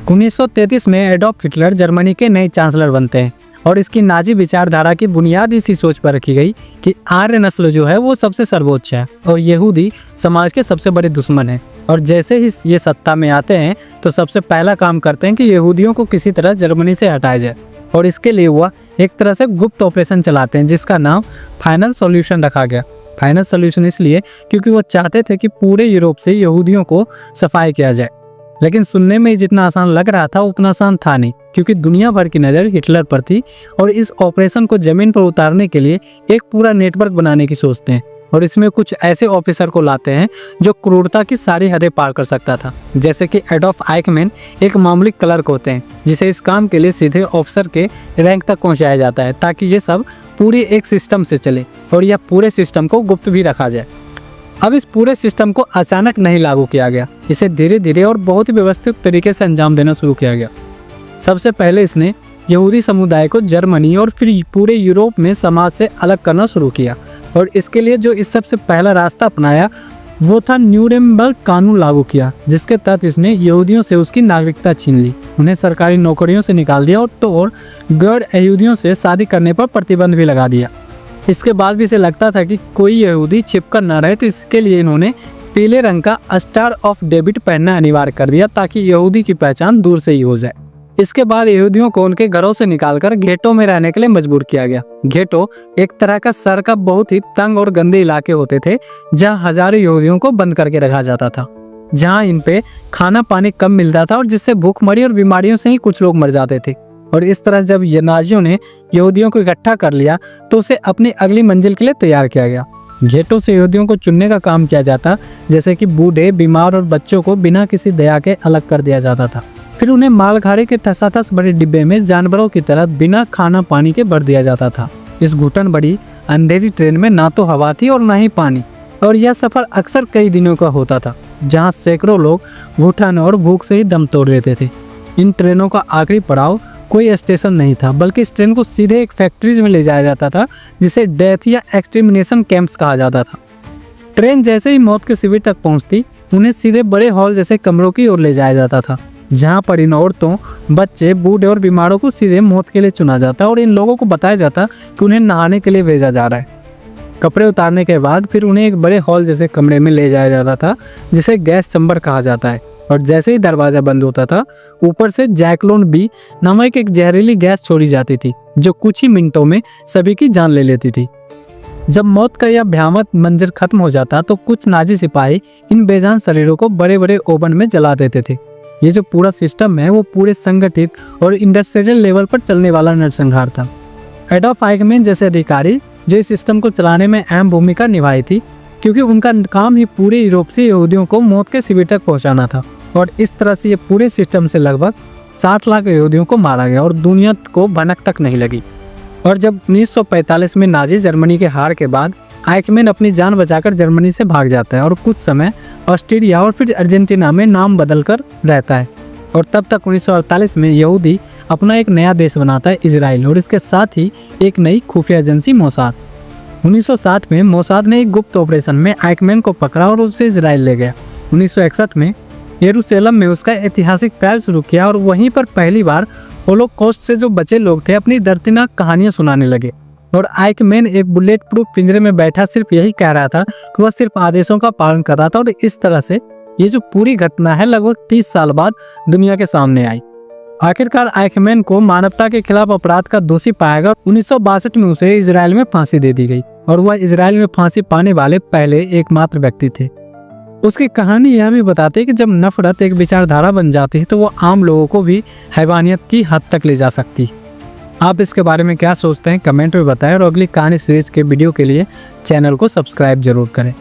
1933 में Adolf Hitler Germany के नए चांसलर बनते हैं और इसकी नाजी विचारधारा की बुनियाद इसी सोच पर रखी गई कि आर्य नस्ल जो है वो सबसे सर्वोच्च है और यहूदी समाज के सबसे बड़े दुश्मन हैं। और जैसे ही ये सत्ता में आते हैं तो सबसे पहला काम करते हैं कि यहूदियों को किसी तरह जर्मनी से हटाया जाए और इसके लिए वह एक तरह से गुप्त ऑपरेशन चलाते हैं जिसका नाम फाइनल सॉल्यूशन रखा गया। फाइनल सॉल्यूशन इसलिए क्योंकि वो चाहते थे कि पूरे यूरोप से यहूदियों को सफाई किया जाए। लेकिन सुनने में जितना आसान लग रहा था उतना आसान था नहीं, क्योंकि दुनिया भर की नज़र हिटलर पर थी और इस ऑपरेशन को जमीन पर उतारने के लिए एक पूरा नेटवर्क बनाने की सोचते हैं। और इसमें कुछ ऐसे ऑफिसर को लाते हैं जो क्रूरता की सारी हदें पार कर सकता था, जैसे कि एडॉल्फ आइकमैन एक मामूली क्लर्क होते हैं जिसे इस काम के लिए सीधे ऑफिसर के रैंक तक पहुंचाया जाता है ताकि ये सब पूरी एक सिस्टम से चले और यह पूरे सिस्टम को गुप्त भी रखा जाए। अब इस पूरे सिस्टम को अचानक नहीं लागू किया गया, इसे धीरे धीरे और बहुत ही व्यवस्थित तरीके से अंजाम देना शुरू किया गया। सबसे पहले इसने यहूदी समुदाय को जर्मनी और फिर पूरे यूरोप में समाज से अलग करना शुरू किया और इसके लिए जो इस सबसे पहला रास्ता अपनाया वो था न्यूरेमबर्ग कानून लागू किया, जिसके तहत इसने यहूदियों से उसकी नागरिकता छीन ली, उन्हें सरकारी नौकरियों से निकाल दिया और गैर यहूदियों से शादी करने पर प्रतिबंध भी लगा दिया। इसके बाद भी इसे लगता था कि कोई यहूदी छिपकर न रहे, तो इसके लिए इन्होंने पीले रंग का स्टार ऑफ डेविड पहनना अनिवार्य कर दिया ताकि यहूदी की पहचान दूर से ही हो जाए। इसके बाद यहूदियों को उनके घरों से निकालकर घेटों में रहने के लिए मजबूर किया गया। घेटो एक तरह का शहर का बहुत ही तंग और गंदे इलाके होते थे जहां हजारों यहूदियों को बंद करके रखा जाता था, जहां इन पे खाना पानी कम मिलता था और जिससे भूखमरी और बीमारियों से ही कुछ लोग मर जाते थे। और इस तरह जब नाजियों ने यहूदियों को इकट्ठा कर लिया तो उसे अपनी अगली मंजिल के लिए तैयार किया गया। घेटों से यहूदियों को चुनने का काम किया जाता, जैसे कि बूढ़े, बीमार और बच्चों को बिना किसी दया के अलग कर दिया जाता था। फिर उन्हें मालगाड़ी के ठसाठस बड़े डिब्बे में जानवरों की तरह बिना खाना पानी के भर दिया जाता था। इस घुटन बड़ी अंधेरी ट्रेन में ना तो हवा थी और ना ही पानी, और यह सफर अक्सर कई दिनों का होता था जहाँ सैकड़ों लोग घुटन और भूख से ही दम तोड़ लेते थे। इन ट्रेनों का आखिरी पड़ाव कोई स्टेशन नहीं था, बल्कि इस ट्रेन को सीधे एक फैक्ट्री में ले जाया जाता था जिसे डेथ या एक्सटर्मिनेशन कैंप्स कहा जाता था। ट्रेन जैसे ही मौत के शिविर तक पहुंचती, उन्हें सीधे बड़े हॉल जैसे कमरों की ओर ले जाया जाता था, जहां पर इन औरतों, बच्चे, बूढ़े और बीमारों को सीधे मौत के लिए चुना जाता और इन लोगों को बताया जाता कि उन्हें नहाने के लिए भेजा जा रहा है। कपड़े उतारने के बाद फिर उन्हें एक बड़े हॉल जैसे कमरे में ले जाया जाता था जिसे गैस चैम्बर कहा जाता है, और जैसे ही दरवाजा बंद होता था ऊपर से जैक्लोन बी नामक एक जहरीली गैस छोड़ी जाती थी जो कुछ ही मिनटों में सभी की जान ले लेती थी। जब मौत का यह भयानक मंजर खत्म हो जाता तो कुछ नाजी सिपाही इन बेजान शरीरों को बड़े बड़े ओवन में जला देते थे। ये जो पूरा सिस्टम है वो पूरे संगठित और इंडस्ट्रियल लेवल पर चलने वाला नरसंहार था। एडॉल्फ आइकमैन जैसे अधिकारी जो इस सिस्टम को चलाने में अहम भूमिका निभाई थी, क्योंकि उनका काम ही पूरे यूरोप से यहूदियों को मौत के शिविर तक पहुंचाना था। और इस तरह से ये पूरे सिस्टम से लगभग 60 लाख यहूदियों को मारा गया और दुनिया को भनक तक नहीं लगी। और जब 1945 में नाजी जर्मनी के हार के बाद आइकमैन अपनी जान बचाकर जर्मनी से भाग जाता है और कुछ समय ऑस्ट्रिया और फिर अर्जेंटीना में नाम बदलकर रहता है। और तब तक 1948 में यहूदी अपना एक नया देश बनाता है, इजराइल, और इसके साथ ही एक नई खुफिया एजेंसी मोसाद। 1960 में मोसाद ने एक गुप्त ऑपरेशन में आइकमैन को पकड़ा और उसे इजराइल ले गया। 1961 में यरूशलेम में उसका ऐतिहासिक ट्रायल शुरू किया और वहीं पर पहली बार होलोकॉस्ट से जो बचे लोग थे अपनी दर्दनाक कहानियां सुनाने लगे। और आइकमैन एक बुलेट प्रूफ पिंजरे में बैठा सिर्फ यही कह रहा था कि वह सिर्फ आदेशों का पालन कर रहा था। और इस तरह से ये जो पूरी घटना है लगभग 30 साल बाद दुनिया के सामने आई। आखिरकार आइकमैन को मानवता के खिलाफ अपराध का दोषी पाया गया। 1962 में उसे इजराइल में फांसी दे दी गई और वह इजराइल में फांसी पाने वाले पहले एकमात्र व्यक्ति थे। उसकी कहानी यह भी बताती है कि जब नफरत एक विचारधारा बन जाती है तो वो आम लोगों को भी हैवानियत की हद तक ले जा सकती है। आप इसके बारे में क्या सोचते हैं कमेंट में बताएं और अगली कहानी सीरीज के वीडियो के लिए चैनल को सब्सक्राइब जरूर करें।